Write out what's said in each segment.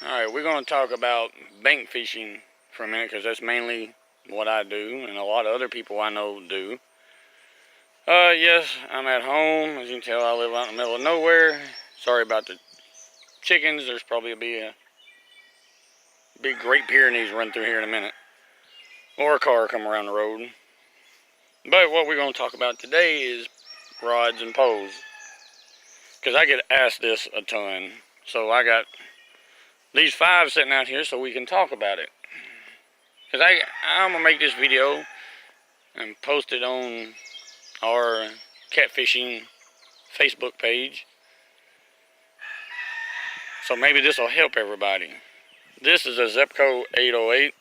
Alright, we're going to talk about bank fishing for a minute because that's mainly what I do and a lot of other people I know do. Yes, I'm at home. As you can tell, I live out in the middle of nowhere. Sorry about the chickens. There's probably a big Great Pyrenees run through here in a minute. Or a car come around the road. But what we're going to talk about today is rods and poles. Because I get asked this a ton. So I got these 5 sitting out here so we can talk about it. Because I'm going to make this video and post it on our catfishing Facebook page. So maybe this will help everybody. This is a Zepco 808.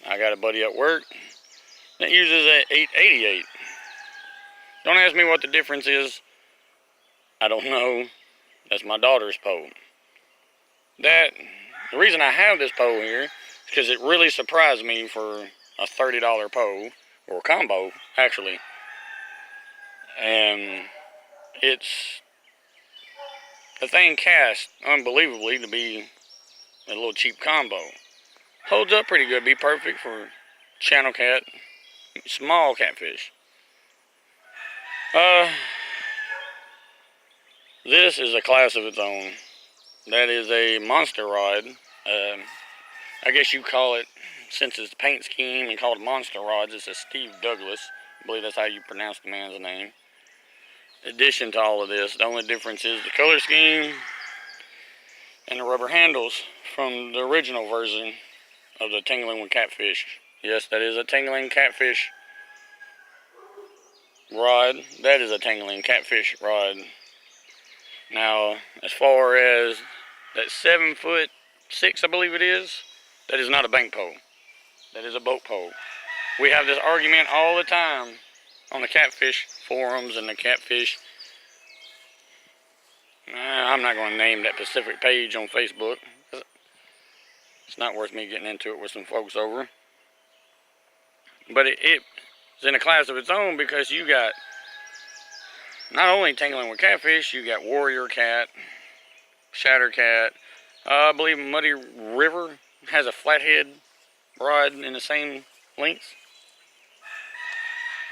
I got a buddy at work that uses an 888. Don't ask me what the difference is. I don't know. That's my daughter's pole. The reason I have this pole here is because it really surprised me for a $30 pole, or combo, actually. And the thing cast unbelievably to be a little cheap combo. Holds up pretty good, be perfect for channel cat, small catfish. This is a class of its own. That is a monster rod. I guess you call it, since it's paint scheme and called monster rods, it's a Steve Douglas. I believe that's how you pronounce the man's name. In addition to all of this, the only difference is the color scheme and the rubber handles from the original version of the Tingling with Catfish. Yes, that is a Tingling Catfish rod. That is a Tingling Catfish rod. Now, as far as that 7'6", I believe it is, that is not a bank pole. That is a boat pole. We have this argument all the time on the catfish forums and the catfish. I'm not going to name that specific page on Facebook. It's not worth me getting into it with some folks over. But it's in a class of its own because you got not only Tingling with Catfish, you got Warrior Cat, Shatter Cat. I believe Muddy River has a flathead rod in the same length.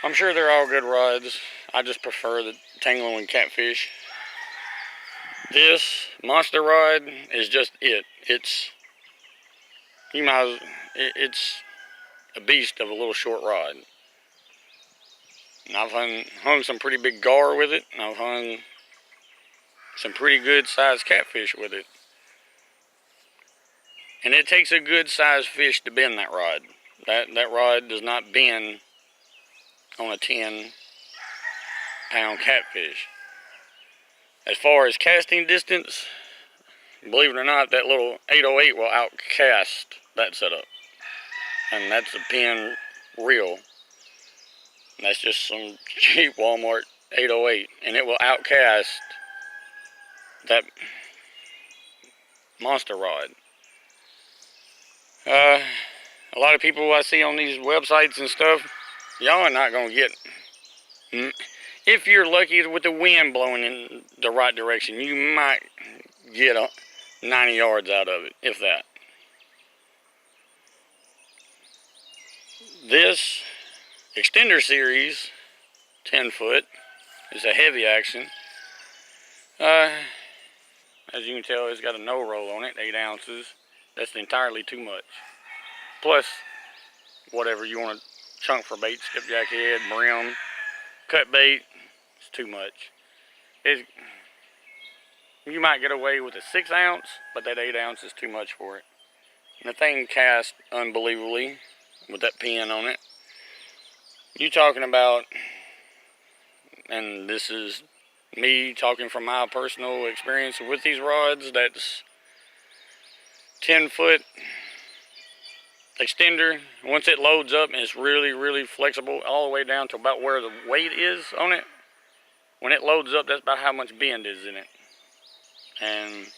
I'm sure they're all good rods. I just prefer the Tingling with Catfish. This monster rod is just it. It's a beast of a little short rod. And I've hung some pretty big gar with it. And I've hung some pretty good sized catfish with it. And it takes a good sized fish to bend that rod. That rod does not bend on a 10-pound catfish. As far as casting distance, believe it or not, that little 808 will outcast that setup. And that's a pin reel. That's just some cheap Walmart 808. And it will outcast that monster rod. A lot of people I see on these websites and stuff, y'all are not going to get... If you're lucky with the wind blowing in the right direction, you might get 90 yards out of it, if that. This extender series 10-foot is a heavy action. As you can tell, it's got a no roll on it, 8 ounces. That's entirely too much. Plus whatever you want to chunk for bait, skipjack head, brim, cut bait, it's too much. You might get away with a 6 ounce, but that 8 ounce is too much for it. And the thing casts unbelievably with that pin on it. You talking about, and this is me talking from my personal experience with these rods, that's 10-foot extender. Once it loads up and it's really, really flexible all the way down to about where the weight is on it. When it loads up, that's about how much bend is in it. And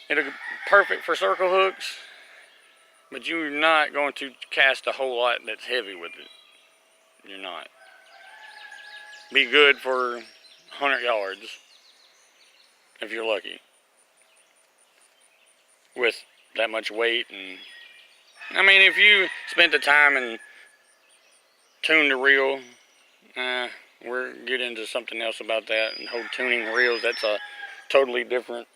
it'll be perfect for circle hooks, but you're not going to cast a whole lot that's heavy with it. You're not. Be good for 100 yards if you're lucky. with that much weight. And I mean, if you spent the time and tuned the reel, we're getting into something else about that. And whole tuning reels, that's a totally different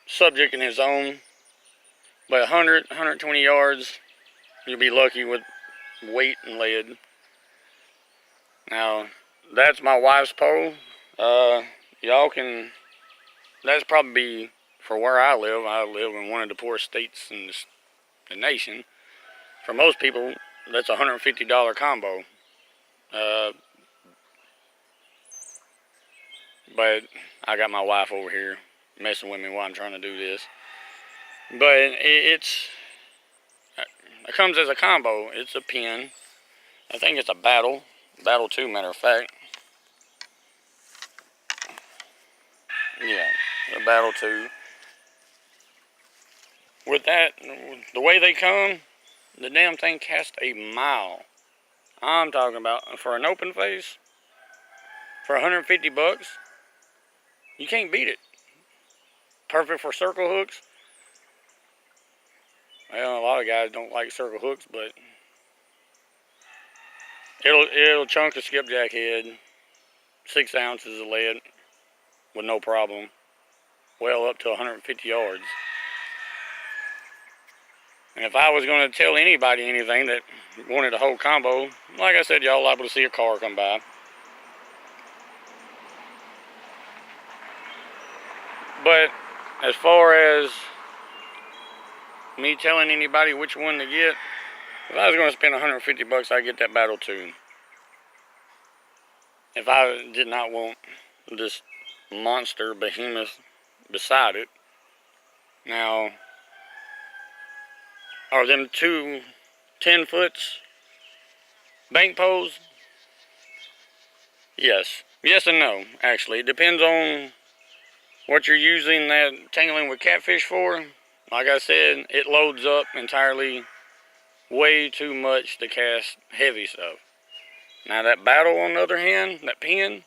subject in its own. But 100, 120 yards, you'll be lucky with weight and lead. Now, that's my wife's pole. Y'all can, that's probably for where I live. I live in one of the poorest states in the nation. For most people, that's a $150 combo. But I got my wife over here messing with me while I'm trying to do this. But it comes as a combo. It's a pin. I think it's a Battle 2, matter of fact. Yeah, a Battle 2. With that, the way they come, the damn thing casts a mile. I'm talking about for an open face, for 150 bucks, you can't beat it. Perfect for circle hooks. Well, a lot of guys don't like circle hooks, but it'll chunk a skipjack head, 6 ounces of lead with no problem, well up to 150 yards. And if I was going to tell anybody anything that wanted a whole combo, like I said, y'all liable to see a car come by. But as far as me telling anybody which one to get, if I was going to spend 150 bucks, I'd get that Battle 2. If I did not want this monster behemoth beside it. Now, are them two 10-foots bank poles? Yes. Yes and no, actually. It depends on what you're using that tangling with catfish for. Like I said, it loads up entirely way too much to cast heavy stuff. Now that Battle, on the other hand, that pin,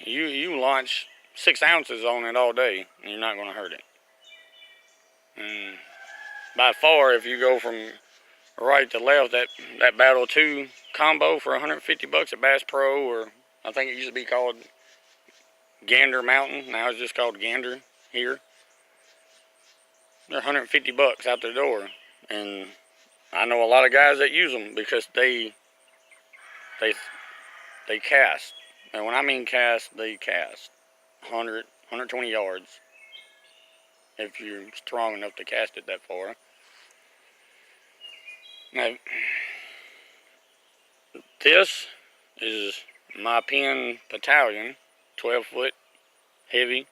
you launch 6 ounces on it all day, and you're not going to hurt it. And by far, if you go from right to left, that Battle 2 combo for 150 bucks at Bass Pro, or I think it used to be called Gander Mountain. Now it's just called Gander here. They're 150 bucks out the door. And I know a lot of guys that use them because they cast. And when I mean cast, they cast 100, 120 yards. If you're strong enough to cast it that far. Now, this is my pin battalion, 12-foot, heavy.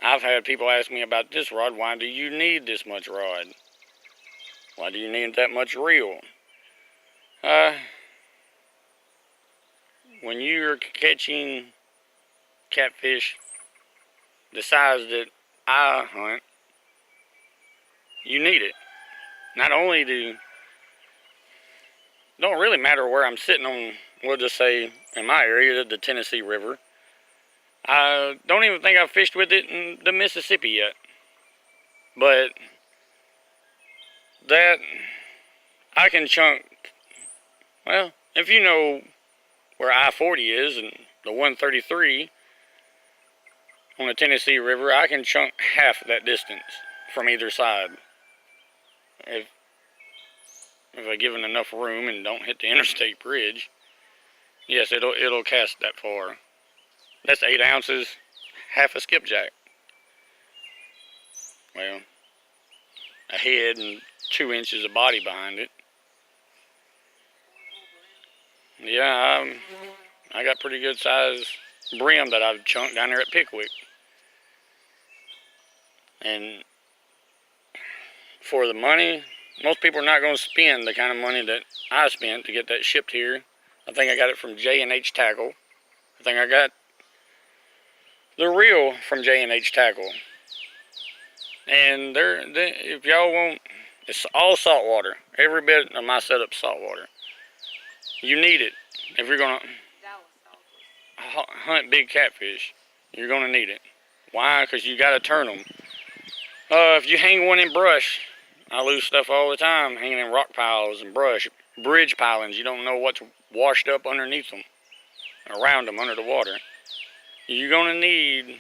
I've had people ask me about this rod. Why do you need this much rod? Why do you need that much reel? When you're catching catfish the size that I hunt, you need it. Not only don't really matter where I'm sitting on, we'll just say in my area, the Tennessee River. I don't even think I've fished with it in the Mississippi yet. But that, I can chunk, well, if you know where I-40 is and the 133 on the Tennessee River, I can chunk half that distance from either side. If I give it enough room and don't hit the interstate bridge, yes, it'll cast that far. That's 8 ounces, half a skipjack. Well, a head and 2 inches of body behind it. Yeah, I got pretty good size brim that I've chunked down there at Pickwick. And for the money, most people are not going to spend the kind of money that I spent to get that shipped here. I think I got it from J&H Tackle. I think I got the reel from J&H Tackle. And if y'all want, it's all saltwater. Every bit of my setup's saltwater. You need it. If you're going to hunt big catfish, you're going to need it. Why? Because you got to turn them. If you hang one in brush, I lose stuff all the time hanging in rock piles and brush. Bridge pilings, you don't know what's washed up underneath them, around them, under the water. You're going to need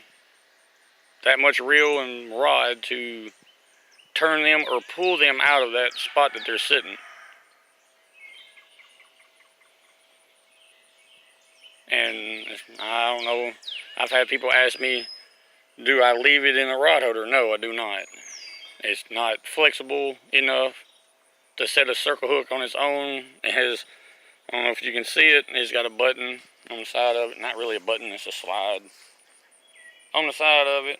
that much reel and rod to turn them or pull them out of that spot that they're sitting. And I don't know, I've had people ask me, do I leave it in a rod holder? No, I do not. It's not flexible enough to set a circle hook on its own. It has, I don't know if you can see it, it's got a button on the side of it. Not really a button, it's a slide on the side of it.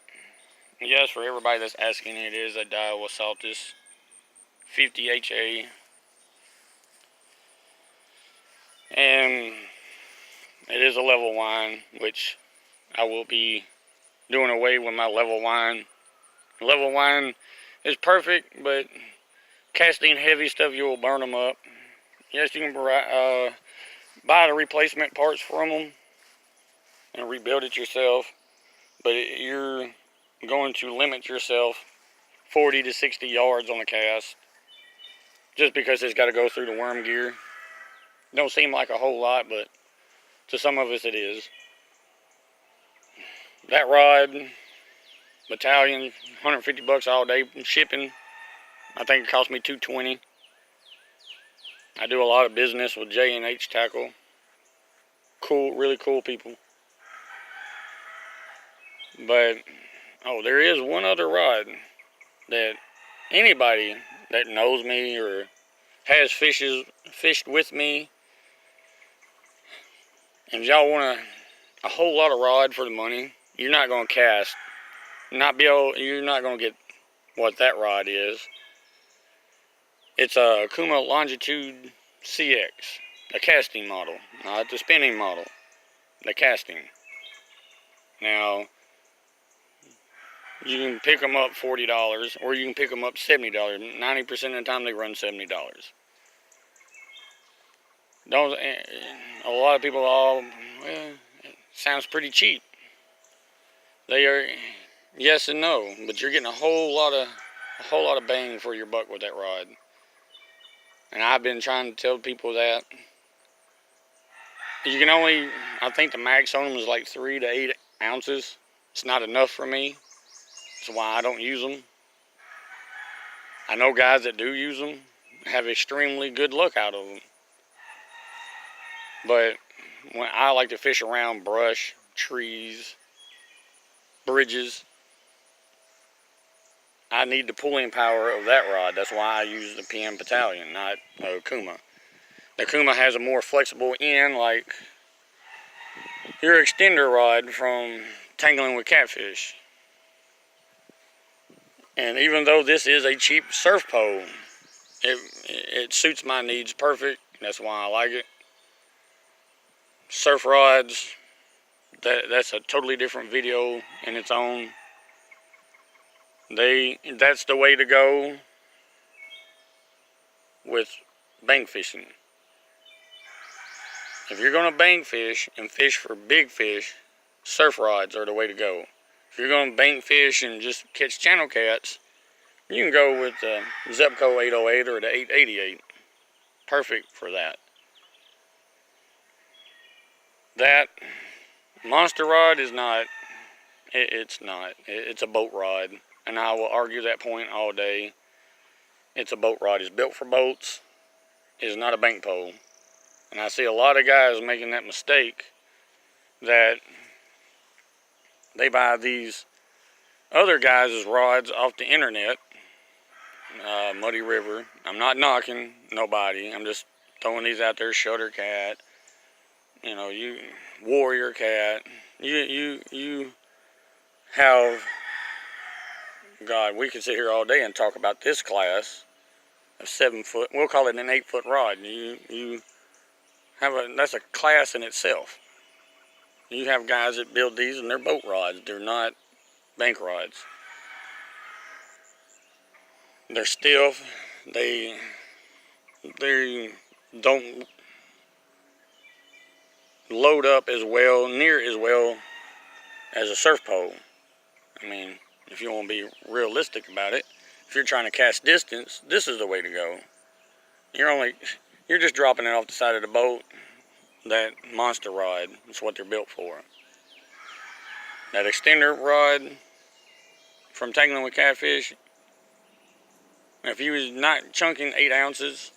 Yes, for everybody that's asking, it is a Daiwa Saltus 50 HA. And it is a level wine, which I will be doing away with my level wine. Level wine is perfect, but casting heavy stuff, you will burn them up. Yes, you can buy the replacement parts from them and rebuild it yourself, but you're going to limit yourself 40 to 60 yards on a cast just because it's got to go through the worm gear. Don't seem like a whole lot, but to some of us it is. That rod, battalion, 150 bucks all day shipping. I think it cost me $220. I do a lot of business with J&H Tackle. Cool, really cool people. But, oh, there is one other rod that anybody that knows me or has fished with me, and if y'all want a whole lot of rod for the money, you're not going to cast. You're not going to get what that rod is. It's a Kuma Longitude CX, a casting model, not the spinning model, the casting. Now, you can pick them up $40, or you can pick them up $70. 90% of the time they run $70. A lot of people, well, it sounds pretty cheap. They are, yes and no, but you're getting a whole lot of bang for your buck with that rod. And I've been trying to tell people that you can only, I think the max on them is like 3 to 8 ounces. It's not enough for me. That's why I don't use them. I know guys that do use them have extremely good luck out of them. But when I like to fish around brush, trees, bridges, I need the pulling power of that rod. That's why I use the PM Battalion, not Kuma. The Kuma has a more flexible end, like your extender rod from tangling with catfish. And even though this is a cheap surf pole, it suits my needs perfect. That's why I like it. Surf rods, that's a totally different video in its own. That's the way to go with bank fishing. If you're going to bank fish and fish for big fish, surf rods are the way to go. If you're going to bank fish and just catch channel cats, you can go with the Zepco 808 or the 888. Perfect for that. That monster rod is not, it's not. It's a boat rod. And I will argue that point all day. It's a boat rod. It's built for boats. It's not a bank pole. And I see a lot of guys making that mistake that they buy these other guys' rods off the internet. Muddy River. I'm not knocking nobody. I'm just throwing these out there. Shutter Cat. You know, you Warrior Cat. You have, God, we could sit here all day and talk about this class of 7 foot. We'll call it an 8 foot rod. You have that's a class in itself. You have guys that build these and they're boat rods. They're not bank rods. They're stiff. They don't load up as well, near as well as a surf pole. I mean, if you want to be realistic about it, if you're trying to cast distance, this is the way to go. You're just dropping it off the side of the boat. That monster rod, that's what they're built for. That extender rod from Tangling with Catfish, if you was not chunking 8 ounces,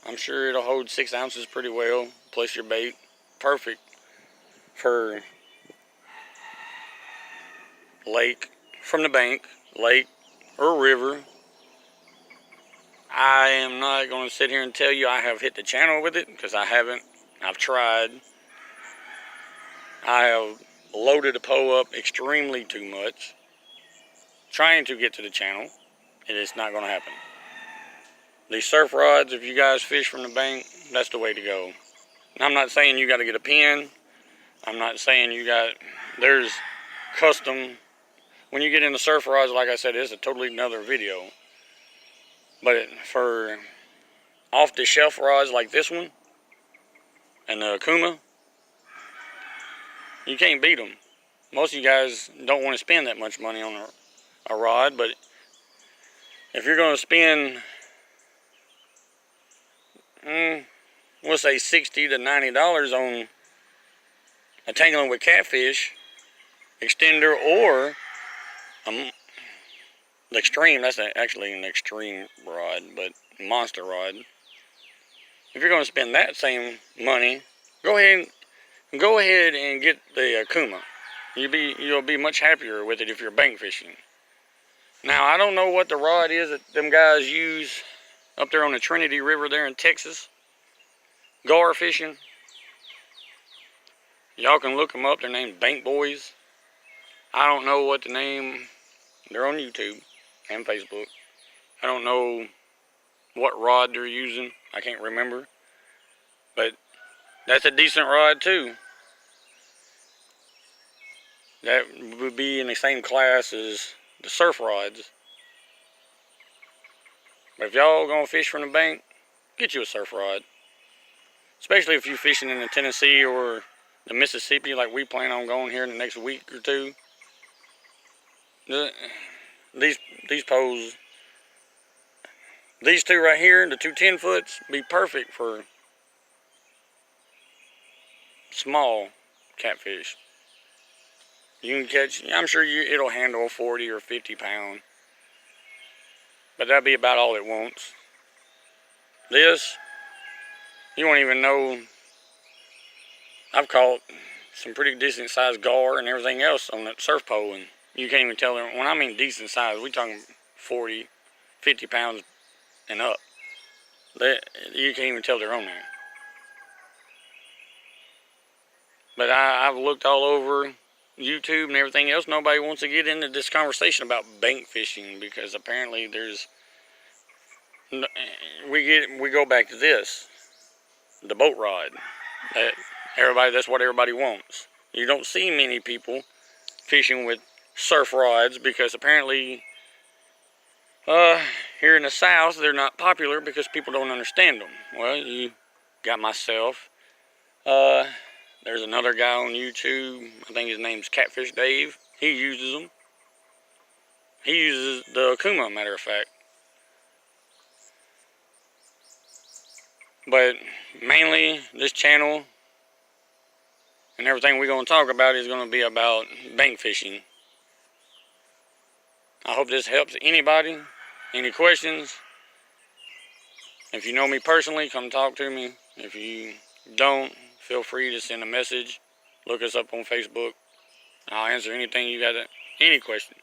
I'm sure it'll hold 6 ounces pretty well, plus your bait. Perfect for lake, from the bank, lake, or river. I am not going to sit here and tell you I have hit the channel with it, because I haven't. I've tried. I have loaded a pole up extremely too much, trying to get to the channel, and it's not going to happen. These surf rods, if you guys fish from the bank, that's the way to go. And I'm not saying you got to get a pin. I'm not saying there's custom. When you get into surf rods, like I said, it's a totally another video. But for off-the-shelf rods like this one, and the Akuma, you can't beat them. Most of you guys don't want to spend that much money on a rod, but if you're going to spend, we'll say $60 to $90 on a Tangling with Catfish extender, or the Extreme, that's actually an Extreme rod, but monster rod. If you're going to spend that same money, go ahead and get the Akuma. You'll be much happier with it if you're bank fishing. Now, I don't know what the rod is that them guys use up there on the Trinity River there in Texas. Gar fishing. Y'all can look them up. They're named Bank Boys. I don't know what the name. They're on YouTube and Facebook. I don't know what rod they're using. I can't remember. But that's a decent rod too. That would be in the same class as the surf rods. But if y'all gonna fish from the bank, get you a surf rod. Especially if you're fishing in the Tennessee or the Mississippi, like we plan on going here in the next week or two. These poles, these two right here, the two 10-foots, be perfect for small catfish. You can catch, I'm sure it'll handle 40 or 50 pound. But that'll be about all it wants. This, you won't even know. I've caught some pretty decent sized gar and everything else on that surf pole, and you can't even tell them. When I mean decent size, we're talking 40, 50 pounds and up. You can't even tell they're on there. But I've looked all over YouTube and everything else. Nobody wants to get into this conversation about bank fishing, because apparently we go back to this, the boat rod. That's what everybody wants. You don't see many people fishing with surf rods, because apparently here in the South they're not popular because people don't understand them. Well, you got myself. There's another guy on YouTube, I think his name's Catfish Dave. He uses them. He uses the Akuma, matter of fact. But mainly this channel and everything we're going to talk about is going to be about bank fishing. I hope this helps anybody. Any questions? If you know me personally, come talk to me. If you don't, feel free to send a message. Look us up on Facebook. I'll answer anything you got, any question.